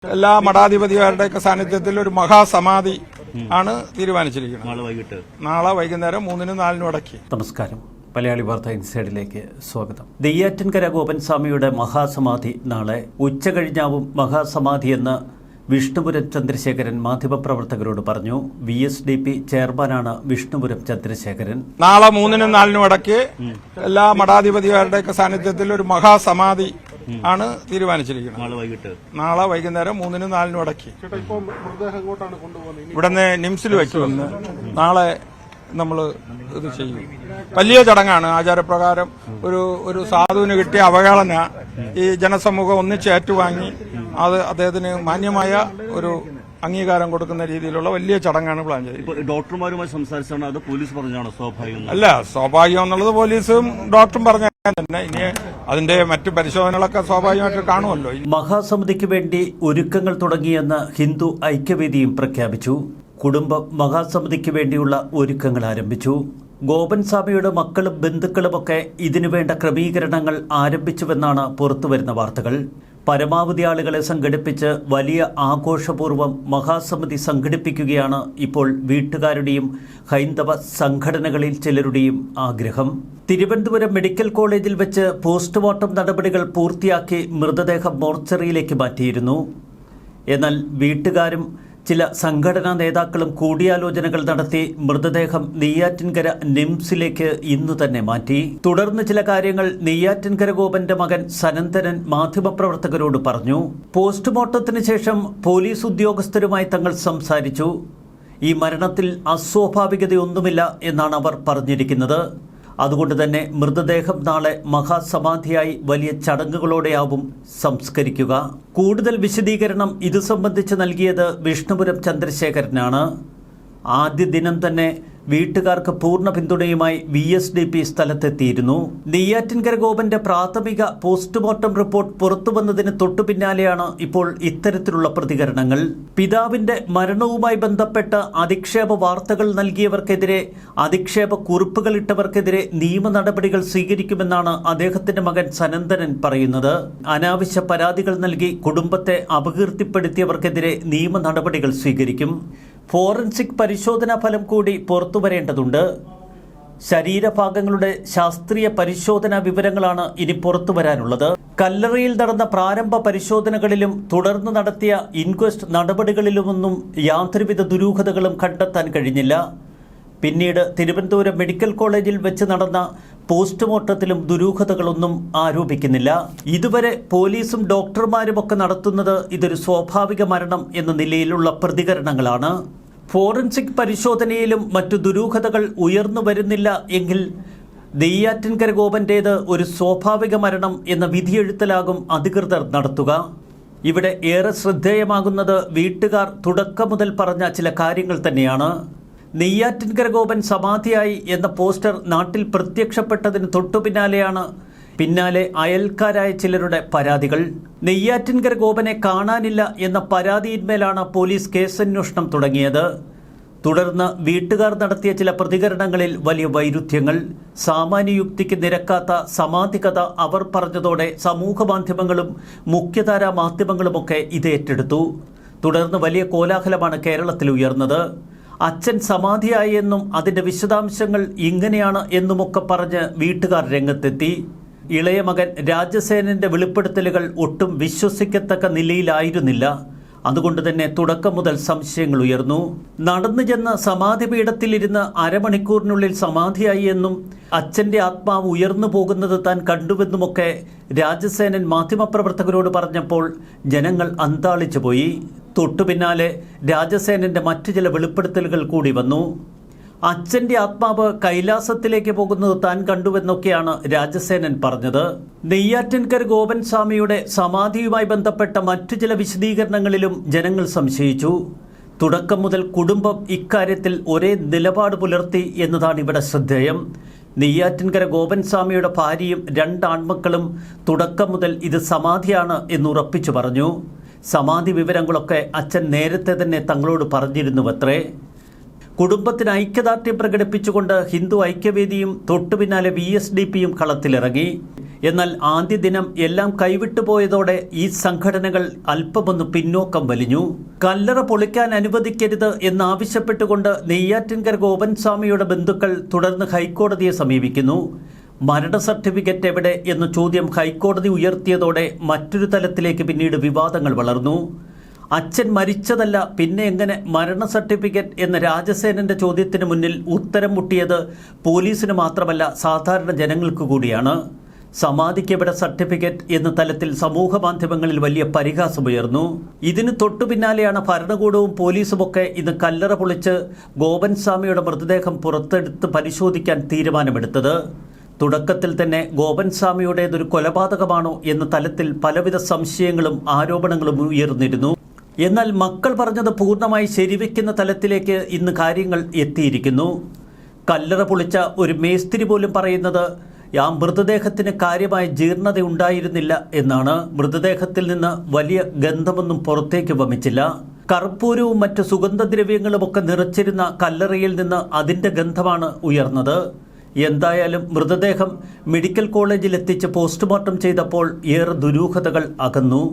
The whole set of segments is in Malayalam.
എല്ലാ മഠാധിപതിമാരുടെയൊക്കെ സാന്നിധ്യത്തിൽ ഒരു മഹാസമാധി ആണ് തീരുമാനിച്ചിരിക്കുന്നത്. നാളെ വൈകുന്നേരം 3-നും 4-നും ഇടയ്ക്ക്. നമസ്കാരം. മലയാളി വാർത്ത ഇൻസൈഡിലേക്ക് സ്വാഗതം. നെയ്യാറ്റിൻകര ഗോപൻസ്വാമിയുടെ മഹാസമാധി നാളെ ഉച്ചകഴിഞ്ഞാവും മഹാസമാധി എന്ന് വിഷ്ണുപുരം ചന്ദ്രശേഖരൻ മാധ്യമപ്രവർത്തകരോട് പറഞ്ഞു. VSDP ചെയർമാനാണ് വിഷ്ണുപുരം ചന്ദ്രശേഖരൻ. നാളെ 3-നും 4-നും ഇടയ്ക്ക് എല്ലാ മഠാധിപതിമാരുടെയൊക്കെ സാന്നിധ്യത്തിൽ ഒരു മഹാസമാധി ആണ് തീരുമാനിച്ചിരിക്കുന്നത്. നാളെ വൈകുന്നേരം 3-നും 4-നും ഇടയ്ക്ക്. ഇവിടുന്ന് നിംസിൽ വയ്ക്കുമെന്ന് നാളെ നമ്മൾ ഇത് ചെയ്യും. വലിയ ചടങ്ങാണ്. ആചാരപ്രകാരം ഒരു സാധുവിന് കിട്ടിയ അവഹേളന ഈ ജനസമൂഹം ഒന്നിച്ച് ഏറ്റുവാങ്ങി അത് അദ്ദേഹത്തിന് മാന്യമായ ഒരു അംഗീകാരം കൊടുക്കുന്ന രീതിയിലുള്ള വലിയ ചടങ്ങാണ് പ്ലാൻ ചെയ്തത്. ഡോക്ടർമാരുമായി സംസാരിച്ചാണ് അത് പോലീസ് പറഞ്ഞാണ് സ്വാഭാവികം? അല്ല, സ്വാഭാവികം എന്നുള്ളത് പോലീസും ഡോക്ടറും പറഞ്ഞ തന്നെ. ഇനി അതിന്റെ മറ്റു പരിശോധനകളൊക്കെ സ്വാഭാവികമായിട്ട് കാണുമല്ലോ. മഹാസമിതിക്ക് വേണ്ടി ഒരുക്കങ്ങൾ തുടങ്ങിയെന്ന് ഹിന്ദു ഐക്യവേദിയും പ്രഖ്യാപിച്ചു. കുടുംബം മഹാസമിതിക്ക് വേണ്ടിയുള്ള ഒരുക്കങ്ങൾ ആരംഭിച്ചു. ഗോപൻസ്വാമിയുടെ മക്കളും ബന്ധുക്കളുമൊക്കെ ഇതിനുവേണ്ട ക്രമീകരണങ്ങൾ ആരംഭിച്ചുവെന്നാണ് പുറത്തുവരുന്ന വാർത്തകൾ. പരമാവധി ആളുകളെ സംഘടിപ്പിച്ച് വലിയ ആഘോഷപൂർവ്വം മഹാസമിതി സംഘടിപ്പിക്കുകയാണ് ഇപ്പോൾ വീട്ടുകാരുടെയും ഹൈന്ദവ സംഘടനകളിൽ ചിലരുടെയും ആഗ്രഹം. തിരുവനന്തപുരം മെഡിക്കൽ കോളേജിൽ വെച്ച് പോസ്റ്റ്മോർട്ടം നടപടികൾ പൂർത്തിയാക്കി മൃതദേഹം മോർച്ചറിയിലേക്ക് മാറ്റിയിരുന്നു. എന്നാൽ വീട്ടുകാരും ചില സംഘടനാ നേതാക്കളും കൂടിയാലോചനകൾ നടത്തി മൃതദേഹം നെയ്യാറ്റിൻകര നിംസിലേക്ക് ഇന്നു തന്നെ മാറ്റി. തുടർന്ന് ചില കാര്യങ്ങൾ നെയ്യാറ്റിൻകര ഗോപന്റെ മകൻ സനന്ദനൻ മാധ്യമപ്രവർത്തകരോട് പറഞ്ഞു. പോസ്റ്റ്മോർട്ടത്തിന് ശേഷം പോലീസ് ഉദ്യോഗസ്ഥരുമായി തങ്ങൾ സംസാരിച്ചു. ഈ മരണത്തിൽ അസ്വാഭാവികതയൊന്നുമില്ല എന്നാണ് അവർ പറഞ്ഞിരിക്കുന്നത്. അതുകൊണ്ട് തന്നെ മൃതദേഹം നാളെ മഹാസമാധിയായി വലിയ ചടങ്ങുകളോടെയാവും സംസ്കരിക്കുക. കൂടുതൽ വിശദീകരണം ഇതു സംബന്ധിച്ച് നൽകിയത് വിഷ്ണുപുരം ചന്ദ്രശേഖരനാണ്. ആദ്യ ദിനം തന്നെ വീട്ടുകാർക്ക് പൂർണ്ണ പിന്തുണയുമായി VSDP സ്ഥലത്തെത്തിയിരുന്നു. നെയ്യാറ്റിൻകര ഗോപന്റെ പ്രാഥമിക പോസ്റ്റ്മോർട്ടം റിപ്പോർട്ട് പുറത്തുവന്നതിന് തൊട്ടു പിന്നാലെയാണ് ഇപ്പോൾ ഇത്തരത്തിലുള്ള പ്രതികരണങ്ങൾ. പിതാവിന്റെ മരണവുമായി ബന്ധപ്പെട്ട് അധിക്ഷേപ വാർത്തകൾ നൽകിയവർക്കെതിരെ, അധിക്ഷേപ കുറിപ്പുകൾ ഇട്ടവർക്കെതിരെ നിയമ നടപടികൾ സ്വീകരിക്കുമെന്നാണ് അദ്ദേഹത്തിന്റെ മകൻ സനന്ദനൻ പറയുന്നത്. അനാവശ്യ പരാതികൾ നൽകി കുടുംബത്തെ അപകീർത്തിപ്പെടുത്തിയവർക്കെതിരെ നിയമ നടപടികൾ സ്വീകരിക്കും. ഫോറൻസിക് പരിശോധനാ ഫലം കൂടി പുറത്തുവരേണ്ടതുണ്ട്. ശരീരഭാഗങ്ങളുടെ ശാസ്ത്രീയ പരിശോധനാ വിവരങ്ങളാണ് ഇനി പുറത്തുവരാനുള്ളത്. കല്ലറയിൽ നടന്ന പ്രാരംഭ പരിശോധനകളിലും തുടർന്ന് നടത്തിയ ഇൻക്വസ്റ്റ് നടപടികളിലുമൊന്നും യാതൊരുവിധ ദുരൂഹതകളും കണ്ടെത്താൻ കഴിഞ്ഞില്ല. പിന്നീട് തിരുവനന്തപുരം മെഡിക്കൽ കോളേജിൽ വെച്ച് നടന്ന പോസ്റ്റ്മോർട്ടത്തിലും ദുരൂഹതകളൊന്നും ആരോപിക്കുന്നില്ല. ഇതുവരെ പോലീസും ഡോക്ടർമാരുമൊക്കെ നടത്തുന്നത് ഇതൊരു സ്വാഭാവിക മരണം എന്ന നിലയിലുള്ള പ്രതികരണങ്ങളാണ്. ഫോറൻസിക് പരിശോധനയിലും മറ്റു ദുരൂഹതകൾ ഉയർന്നു വരുന്നില്ല എങ്കിൽ നെയ്യാറ്റിൻകര ഗോപന്റേത് ഒരു സ്വാഭാവിക മരണം എന്ന വിധിയെഴുത്തലാകും അധികൃതർ നടത്തുക. ഇവിടെ ഏറെ ശ്രദ്ധേയമാകുന്നത് വീട്ടുകാർ തുടക്കം മുതൽ പറഞ്ഞ ചില കാര്യങ്ങൾ തന്നെയാണ്. നെയ്യാറ്റിൻകര ഗോപൻ സമാധിയായി എന്ന പോസ്റ്റർ നാട്ടിൽ പ്രത്യക്ഷപ്പെട്ടതിന് പിന്നാലെ അയൽക്കാരായ ചിലരുടെ പരാതികൾ. നെയ്യാറ്റിൻകര ഗോപനെ കാണാനില്ല എന്ന പരാതിയിന്മേലാണ് പോലീസ് കേസന്വേഷണം തുടങ്ങിയത്. തുടർന്ന് വീട്ടുകാർ നടത്തിയ ചില പ്രതികരണങ്ങളിൽ വലിയ വൈരുദ്ധ്യങ്ങൾ. സാമാന്യയുക്തിക്ക് നിരക്കാത്ത സമാധി കഥ അവർ പറഞ്ഞതോടെ സമൂഹ മാധ്യമങ്ങളും മുഖ്യധാരാ മാധ്യമങ്ങളുമൊക്കെ ഇത് ഏറ്റെടുത്തു. തുടർന്ന് വലിയ കോലാഹലമാണ് കേരളത്തിൽ ഉയർന്നത്. അച്ഛൻ സമാധിയായി എന്നും അതിന്റെ വിശദാംശങ്ങൾ ഇങ്ങനെയാണ് എന്നുമൊക്കെ പറഞ്ഞ് വീട്ടുകാർ രംഗത്തെത്തി. ഇളയ മകൻ രാജസേനന്റെ വെളിപ്പെടുത്തലുകൾ ഒട്ടും വിശ്വസിക്കത്തക്ക നിലയിലായിരുന്നില്ല. അതുകൊണ്ട് തന്നെ തുടക്കം മുതൽ സംശയങ്ങൾ ഉയർന്നു. നടന്നു ചെന്ന് സമാധി പീഠത്തിലിരുന്ന് അരമണിക്കൂറിനുള്ളിൽ സമാധിയായി എന്നും അച്ഛന്റെ ആത്മാവ് ഉയർന്നു പോകുന്നത് താൻ കണ്ടുവെന്നുമൊക്കെ രാജസേനൻ മാധ്യമപ്രവർത്തകരോട് പറഞ്ഞപ്പോൾ ജനങ്ങൾ അന്താളിച്ചു പോയി. തൊട്ടു പിന്നാലെ രാജസേനന്റെ മറ്റു ചില വെളിപ്പെടുത്തലുകൾ കൂടി വന്നു. അച്ഛന്റെ ആത്മാവ് കൈലാസത്തിലേക്ക് പോകുന്നത് താൻ കണ്ടുവെന്നൊക്കെയാണ് രാജസേനൻ പറഞ്ഞത്. നെയ്യാറ്റിൻകര ഗോപൻസ്വാമിയുടെ സമാധിയുമായി ബന്ധപ്പെട്ട മറ്റു ചില വിശദീകരണങ്ങളിലും ജനങ്ങൾ സംശയിച്ചു. തുടക്കം മുതൽ കുടുംബം ഇക്കാര്യത്തിൽ ഒരേ നിലപാട് പുലർത്തി എന്നതാണ് ഇവിടെ ശ്രദ്ധേയം. നെയ്യാറ്റിൻകര ഗോപൻസ്വാമിയുടെ ഭാര്യയും 2 ആൺമക്കളും തുടക്കം മുതൽ ഇത് സമാധിയാണ് എന്നുറപ്പിച്ചു പറഞ്ഞു. സമാധി വിവരങ്ങളൊക്കെ അച്ഛൻ നേരത്തെ തന്നെ തങ്ങളോട് പറഞ്ഞിരുന്നുവത്രേ. കുടുംബത്തിന് ഐക്യദാർഢ്യം പ്രകടിപ്പിച്ചുകൊണ്ട് ഹിന്ദു ഐക്യവേദിയും തൊട്ടുപിന്നാലെ VSDPയും കളത്തിലിറങ്ങി. എന്നാൽ ആദ്യ ദിനം എല്ലാം കൈവിട്ടു പോയതോടെ ഈ സംഘടനകൾ അല്പമൊന്ന് പിന്നോക്കം വലിഞ്ഞു. കല്ലറ പൊളിക്കാൻ അനുവദിക്കരുത് എന്നാവശ്യപ്പെട്ടുകൊണ്ട് നെയ്യാറ്റിൻകര ഗോപൻസ്വാമിയുടെ ബന്ധുക്കൾ തുടർന്ന് ഹൈക്കോടതിയെ സമീപിക്കുന്നു. മരണ സർട്ടിഫിക്കറ്റ് എവിടെ എന്ന ചോദ്യം ഹൈക്കോടതി ഉയർത്തിയതോടെ മറ്റൊരു തലത്തിലേക്ക് പിന്നീട് വിവാദങ്ങൾ വളർന്നു. അച്ഛൻ മരിച്ചതല്ല, പിന്നെ എങ്ങനെ മരണ സർട്ടിഫിക്കറ്റ് എന്ന രാജസേനന്റെ ചോദ്യത്തിന് മുന്നിൽ ഉത്തരം മുട്ടിയത് പോലീസിന് മാത്രമല്ല സാധാരണ ജനങ്ങൾക്ക് കൂടിയാണ്. സമാധിക്കെവിടെ സർട്ടിഫിക്കറ്റ് എന്ന തലത്തിൽ സമൂഹ മാധ്യമങ്ങളിൽ വലിയ പരിഹാസമുയർന്നു. ഇതിന് തൊട്ടു പിന്നാലെയാണ് ഭരണകൂടവും പോലീസുമൊക്കെ ഇന്ന് കല്ലറ പൊളിച്ച് ഗോപൻസ്വാമിയുടെ മൃതദേഹം പുറത്തെടുത്ത് പരിശോധിക്കാൻ തീരുമാനമെടുത്തത്. തുടക്കത്തിൽ തന്നെ ഗോപൻസ്വാമിയുടേതൊരു കൊലപാതകമാണോ എന്ന തലത്തിൽ പലവിധ സംശയങ്ങളും ആരോപണങ്ങളും ഉയർന്നിരുന്നു. എന്നാൽ മക്കൾ പറഞ്ഞത് പൂർണ്ണമായി ശരിവെക്കുന്ന തലത്തിലേക്ക് ഇന്ന് കാര്യങ്ങൾ എത്തിയിരിക്കുന്നു. കല്ലറ പൊളിച്ച ഒരു മേസ്തിരി പോലും പറയുന്നത് ആ മൃതദേഹത്തിന് കാര്യമായ ജീർണത ഉണ്ടായിരുന്നില്ല എന്നാണ്. മൃതദേഹത്തിൽ നിന്ന് വലിയ ഗന്ധമൊന്നും പുറത്തേക്ക് വമിച്ചില്ല. കർപ്പൂരവും മറ്റു സുഗന്ധദ്രവ്യങ്ങളുമൊക്കെ നിറച്ചിരുന്ന കല്ലറയിൽ നിന്ന് അതിൻ്റെ ഗന്ധമാണ് ഉയർന്നത്. എന്തായാലും മൃതദേഹം മെഡിക്കൽ കോളേജിൽ എത്തിച്ച് പോസ്റ്റ്മോർട്ടം ചെയ്തപ്പോൾ ഏറെ ദുരൂഹതകൾ അകന്നു.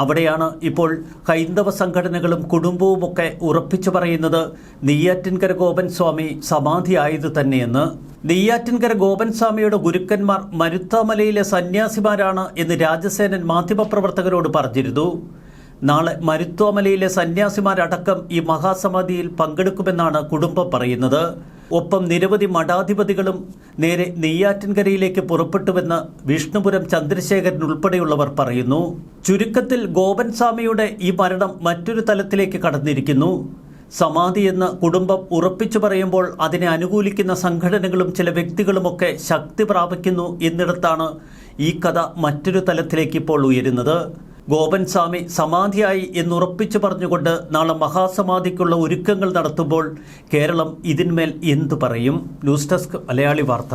അവിടെയാണ് ഇപ്പോൾ ഹൈന്ദവ സംഘടനകളും കുടുംബവുമൊക്കെ ഉറപ്പിച്ചു പറയുന്നത് നെയ്യാറ്റിൻകര ഗോപൻസ്വാമി സമാധിയായത് തന്നെയെന്ന്. നെയ്യാറ്റിൻകര ഗോപൻസ്വാമിയുടെ ഗുരുക്കന്മാർ മരുത്താമലയിലെ സന്യാസിമാരാണ് എന്ന് രാജസേനൻ മാധ്യമപ്രവർത്തകരോട് പറഞ്ഞിരുന്നു. നാളെ മരുത്വാമലയിലെ സന്യാസിമാരടക്കം ഈ മഹാസമാധിയിൽ പങ്കെടുക്കുമെന്നാണ് കുടുംബം പറയുന്നത്. ഒപ്പം നിരവധി മഠാധിപതികളും നേരെ നെയ്യാറ്റിൻകരയിലേക്ക് പുറപ്പെട്ടുവെന്ന് വിഷ്ണുപുരം ചന്ദ്രശേഖരൻ ഉൾപ്പെടെയുള്ളവർ പറയുന്നു. ചുരുക്കത്തിൽ ഗോപൻസ്വാമിയുടെ ഈ മരണം മറ്റൊരു തലത്തിലേക്ക് കടന്നിരിക്കുന്നു. സമാധിയെന്ന് കുടുംബം ഉറപ്പിച്ചു പറയുമ്പോൾ അതിനെ അനുകൂലിക്കുന്ന സംഘടനകളും ചില വ്യക്തികളുമൊക്കെ ശക്തി പ്രാപിക്കുന്നു എന്നിടത്താണ് ഈ കഥ മറ്റൊരു തലത്തിലേക്ക് ഇപ്പോൾ ഉയരുന്നത്. ഗോപൻസ്വാമി സമാധിയായി എന്നുറപ്പിച്ചു പറഞ്ഞുകൊണ്ട് നാളെ മഹാസമാധിക്കുള്ള ഒരുക്കങ്ങൾ നടത്തുമ്പോൾ കേരളം ഇതിന്മേൽ എന്തു പറയും? ന്യൂസ് ഡെസ്ക് മലയാളി വാർത്ത.